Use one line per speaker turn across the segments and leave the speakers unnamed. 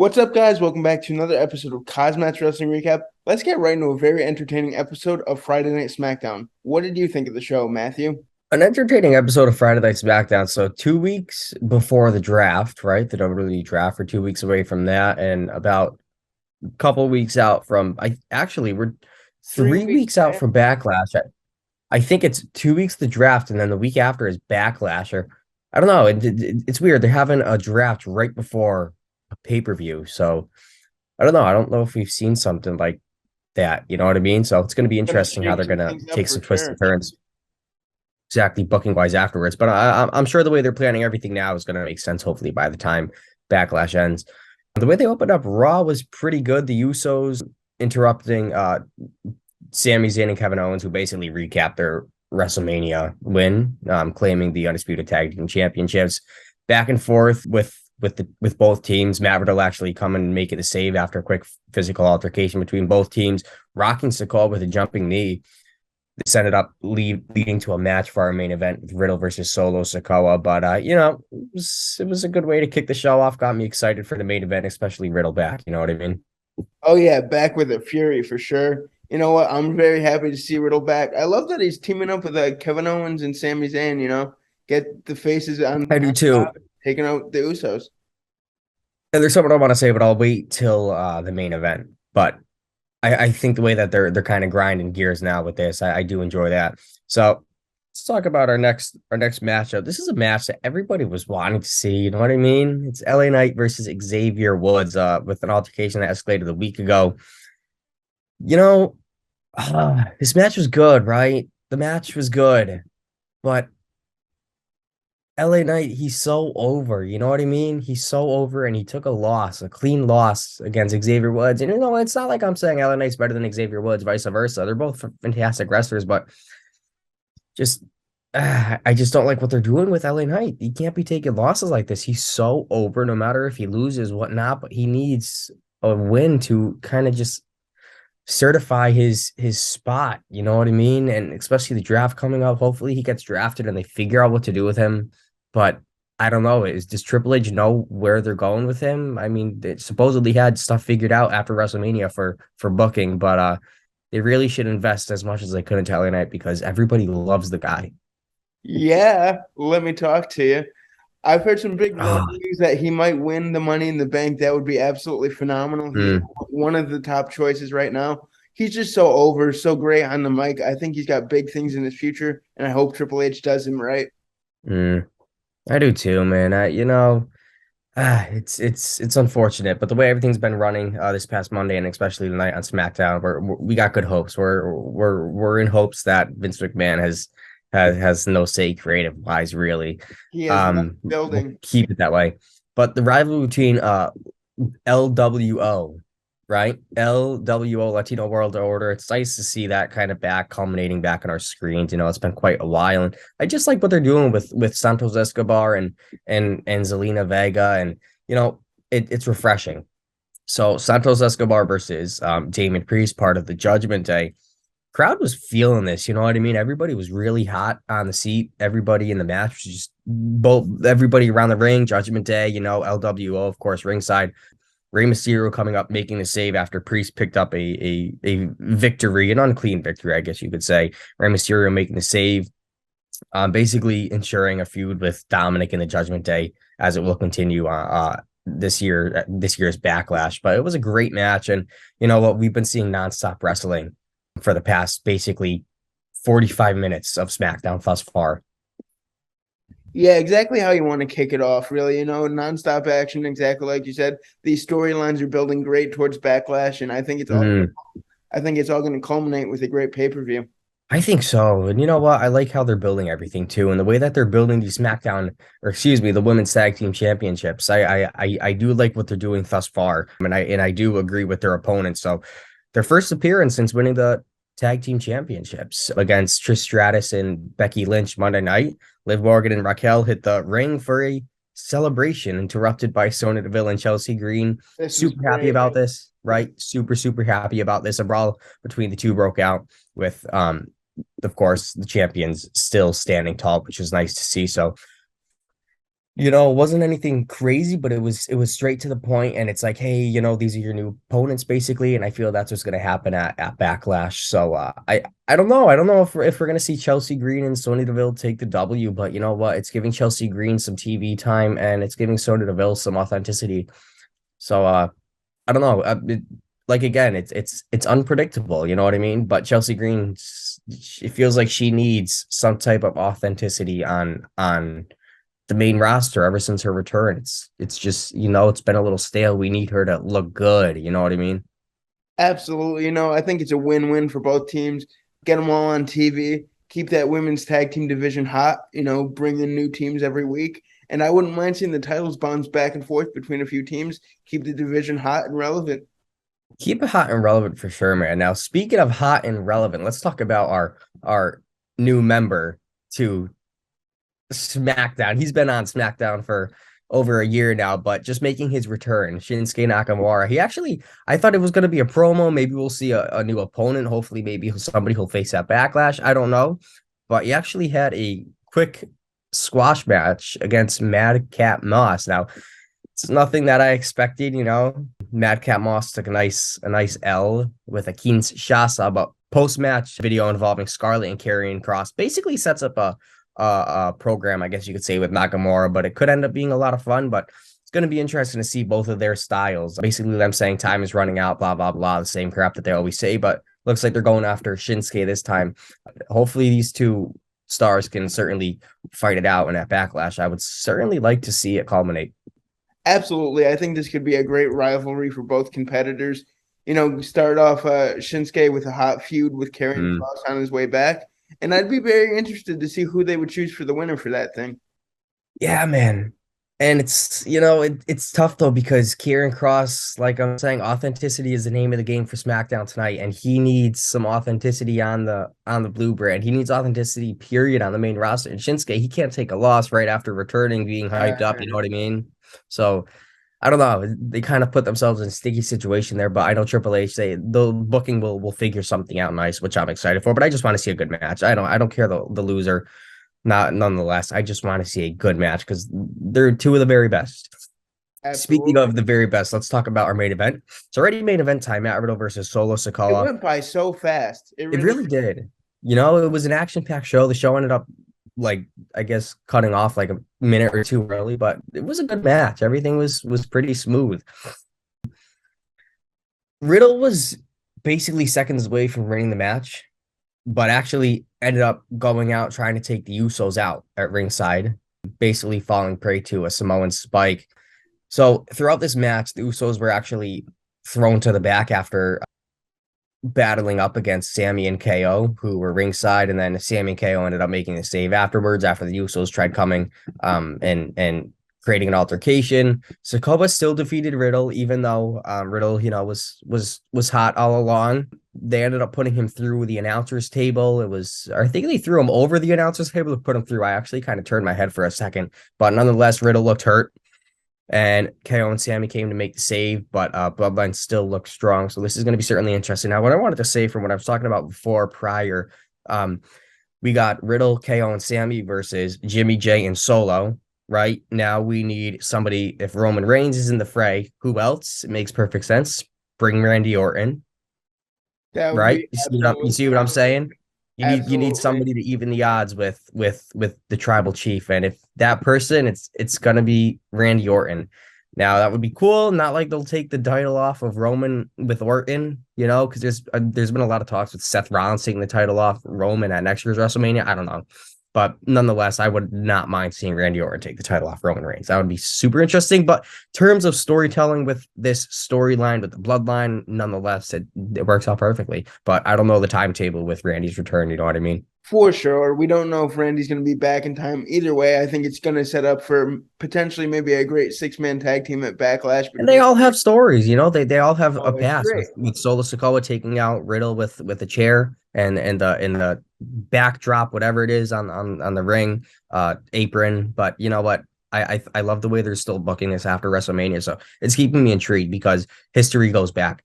What's up, guys? Welcome back to another episode of KozMatt's Wrestling Recap. Let's get right into a very entertaining episode of Friday Night SmackDown. What did you think of the show, Matthew?
An entertaining episode of Friday Night SmackDown. So 2 weeks before the draft, right? The WWE draft. We're 2 weeks away from that, and about a couple weeks out from we're
Three
3 weeks
weeks,
out
man.
from Backlash. I think it's 2 weeks the draft, and then the week after is Backlash. Or I don't know. It's weird. They're having a draft right before a pay-per-view. So I don't know. I don't know if we've seen something like that. You know what I mean? So it's going to be
Gonna
interesting how
shake
they're
some
going to
things up
take
for
some twists and
sure.
turns exactly booking wise afterwards. But I'm sure the way they're planning everything now is going to make sense. Hopefully by the time Backlash ends, the way they opened up Raw was pretty good. The Usos interrupting Sami Zayn and Kevin Owens, who basically recapped their WrestleMania win, claiming the undisputed tag team championships. Back and forth with both teams. Matt Riddle actually coming and making the save after a quick physical altercation between both teams, rocking Sikoa with a jumping knee. This ended up leading to a match for our main event with Riddle versus Solo Sikoa. But it was a good way to kick the show off. Got me excited for the main event, especially Riddle back. You know what I mean?
Oh yeah, back with a fury for sure. You know what? I'm very happy to see Riddle back. I love that he's teaming up with Kevin Owens and Sami Zayn. Get the faces
I
on
do
top,
too.
taking out the Usos.
And there's something I want to say, but I'll wait till the main event. But I think the way that they're kind of grinding gears now with this, I do enjoy that. So let's talk about our next matchup. This is a match that everybody was wanting to see. You know what I mean? It's LA Knight versus Xavier Woods, with an altercation that escalated a week ago. You know, this match was good, right? The match was good, but LA Knight, he's so over. You know what I mean? He's so over, and he took a clean loss against Xavier Woods. And it's not like I'm saying LA Knight's better than Xavier Woods, vice versa. They're both fantastic wrestlers, but just I just don't like what they're doing with LA Knight. He can't be taking losses like this. He's so over, no matter if he loses, whatnot, but he needs a win to kind of just certify his spot. You know what I mean? And especially the draft coming up. Hopefully he gets drafted and they figure out what to do with him. But I don't know. Does Triple H know where they're going with him? I mean, they supposedly had stuff figured out after WrestleMania for booking, but they really should invest as much as they could in LA Knight because everybody loves the guy.
Yeah, let me talk to you. I've heard some big
Oh,
rumblings that he might win the Money in the Bank. That would be absolutely phenomenal. He's
mm.
one of the top choices right now. He's just so over, so great on the mic. I think he's got big things in his future, and I hope Triple H does him right.
Mm. I do too, man. It's unfortunate, but the way everything's been running this past Monday and especially tonight on SmackDown, we got good hopes. We're in hopes that Vince McMahon has no say creative wise, really.
He has left the
We'll
building.
keep it that way. But the rivalry between LWO, right? LWO Latino World Order. It's nice to see that kind of back culminating back on our screens. It's been quite a while. And I just like what they're doing with Santos Escobar and Zelina Vega. And it's refreshing. So Santos Escobar versus Damon Priest, part of the Judgment Day. Crowd was feeling this, you know what I mean? Everybody was really hot on the seat. Everybody in the match was just both everybody around the ring, Judgment Day, LWO, of course, ringside. Rey Mysterio coming up, making the save after Priest picked up a victory, an unclean victory, I guess you could say. Rey Mysterio making the save, basically ensuring a feud with Dominic in the Judgment Day as it will continue this year's Backlash. But it was a great match, and you know what? We've been seeing nonstop wrestling for the past basically 45 minutes of SmackDown thus far.
Yeah, exactly how you want to kick it off, really. Nonstop action, exactly like you said. These storylines are building great towards Backlash, and
Mm,
I think it's all going to culminate with a great pay-per-view.
I think so. And you know what? I like how they're building everything too. And the way that they're building these SmackDown, or excuse me, the women's tag team championships. I do like what they're doing thus far. And I do agree with their opponents. So their first appearance since winning the tag team championships against Trish Stratus and Becky Lynch Monday night. Liv Morgan and Raquel hit the ring for a celebration, interrupted by Sonya Deville and Chelsea Green.
This was
Super happy
great.
about this, right? Super, super happy about this. A brawl between the two broke out with of course, the champions still standing tall, which is nice to see. So It wasn't anything crazy, but it was straight to the point, and it's like, hey, these are your new opponents basically, and I feel that's what's going to happen at Backlash. So I don't know. I don't know if we're going to see Chelsea Green and Sonya Deville take the W, but you know what? It's giving Chelsea Green some TV time, and it's giving Sonya Deville some authenticity. So I don't know. Like again, it's unpredictable, you know what I mean? But Chelsea Green, it feels like she needs some type of authenticity on the main roster ever since her return. It's just, it's been a little stale. We need her to look good. You know what I mean?
Absolutely. I think it's a win-win for both teams. Get them all on TV. Keep that women's tag team division hot. Bring in new teams every week. And I wouldn't mind seeing the titles bounce back and forth between a few teams. Keep the division hot and relevant.
Keep it hot and relevant for sure, man. Now, speaking of hot and relevant, let's talk about our new member to SmackDown. He's been on SmackDown for over a year now, but just making his return, Shinsuke Nakamura. I thought it was going to be a promo. Maybe we'll see a new opponent. Hopefully, maybe somebody he'll face at Backlash. I don't know. But he actually had a quick squash match against Madcap Moss. Now, it's nothing that I expected, Madcap Moss took a nice L with a Kinshasa, but post-match video involving Scarlett and Karrion Kross basically sets up a program, I guess you could say, with Nakamura, but it could end up being a lot of fun. But it's going to be interesting to see both of their styles. Basically, them saying time is running out, blah, blah, blah, the same crap that they always say, but looks like they're going after Shinsuke this time. Hopefully, these two stars can certainly fight it out, and at Backlash, I would certainly like to see it culminate.
Absolutely. I think this could be a great rivalry for both competitors. Start off Shinsuke with a hot feud with Karrion Kross on his way back. And I'd be very interested to see who they would choose for the winner for that thing.
Yeah, man. And it's tough though because Karrion Kross, like I'm saying, authenticity is the name of the game for SmackDown tonight, and he needs some authenticity on the blue brand. He needs authenticity, period, on the main roster. And Shinsuke, he can't take a loss right after returning, being hyped up. You know what I mean? So I don't know. They kind of put themselves in a sticky situation there, but I know Triple H say the booking will figure something out nice, which I'm excited for. But I just want to see a good match. I don't care the loser. Not nonetheless. I just want to see a good match because they're two of the very best.
Absolutely.
Speaking of the very best, let's talk about our main event. It's already main event time. Matt Riddle versus Solo
It
Sikoa.
went by so fast. It
It
really
really did. It was an action-packed show. The show ended up like I guess cutting off like a minute or two early, but it was a good match. Everything was pretty smooth. Riddle was basically seconds away from winning the match, but actually ended up going out trying to take the Usos out at ringside, basically falling prey to a Samoan spike. So throughout this match, the Usos were actually thrown to the back after battling up against Sammy and KO, who were ringside, and then Sammy and KO ended up making the save afterwards after the Usos tried coming and creating an altercation. Sokoba still defeated Riddle, even though Riddle, was hot all along. They ended up putting him through the announcers table. I think they threw him over the announcers table to put him through. I actually kind of turned my head for a second, but nonetheless, Riddle looked hurt. And KO and Sammy came to make the save, but Bloodline still looked strong. So this is going to be certainly interesting. Now, what I wanted to say from what I was talking about before prior, we got Riddle, KO, and Sammy versus Jimmy J and Solo. Right now, we need somebody. If Roman Reigns is in the fray, who else? It makes perfect sense. Bring Randy Orton.
that would
Right?
be
You see what I'm saying? You need
absolutely.
somebody to even the odds with the tribal chief, and if that person, it's gonna be Randy Orton. Now that would be cool. Not like they'll take the title off of Roman with Orton, because there's been a lot of talks with Seth Rollins taking the title off Roman at next year's WrestleMania. I don't know, but nonetheless, I would not mind seeing Randy Orton take the title off Roman Reigns. That would be super interesting. But in terms of storytelling with this storyline, with the bloodline, nonetheless, it works out perfectly. But I don't know the timetable with Randy's return. You know what I mean?
For sure. We don't know if Randy's going to be back in time. Either way, I think it's going to set up for potentially maybe a great six-man tag team at Backlash
And they
between.
all have stories, they all have a
Oh, it's
past
great.
with Solo Sikoa taking out Riddle with a chair and the backdrop, whatever it is on the ring apron. But you know what? I love the way they're still booking this after WrestleMania. So it's keeping me intrigued because history goes back.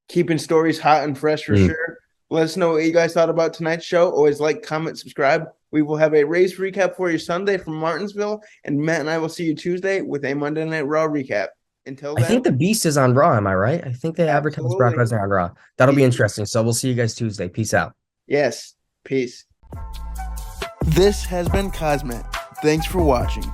Keeping stories hot and fresh for
Mm.
sure. Let us know what you guys thought about tonight's show. Always like, comment, subscribe. We will have a race recap for you Sunday from Martinsville, and Matt and I will see you Tuesday with a Monday Night Raw recap. Until then,
I think the Beast is on Raw. Am I right? I think they advertised Brock
absolutely.
Lesnar on Raw. That'll be interesting. So we'll see you guys Tuesday. Peace out.
Yes. Peace. This has been KozMatt. Thanks for watching.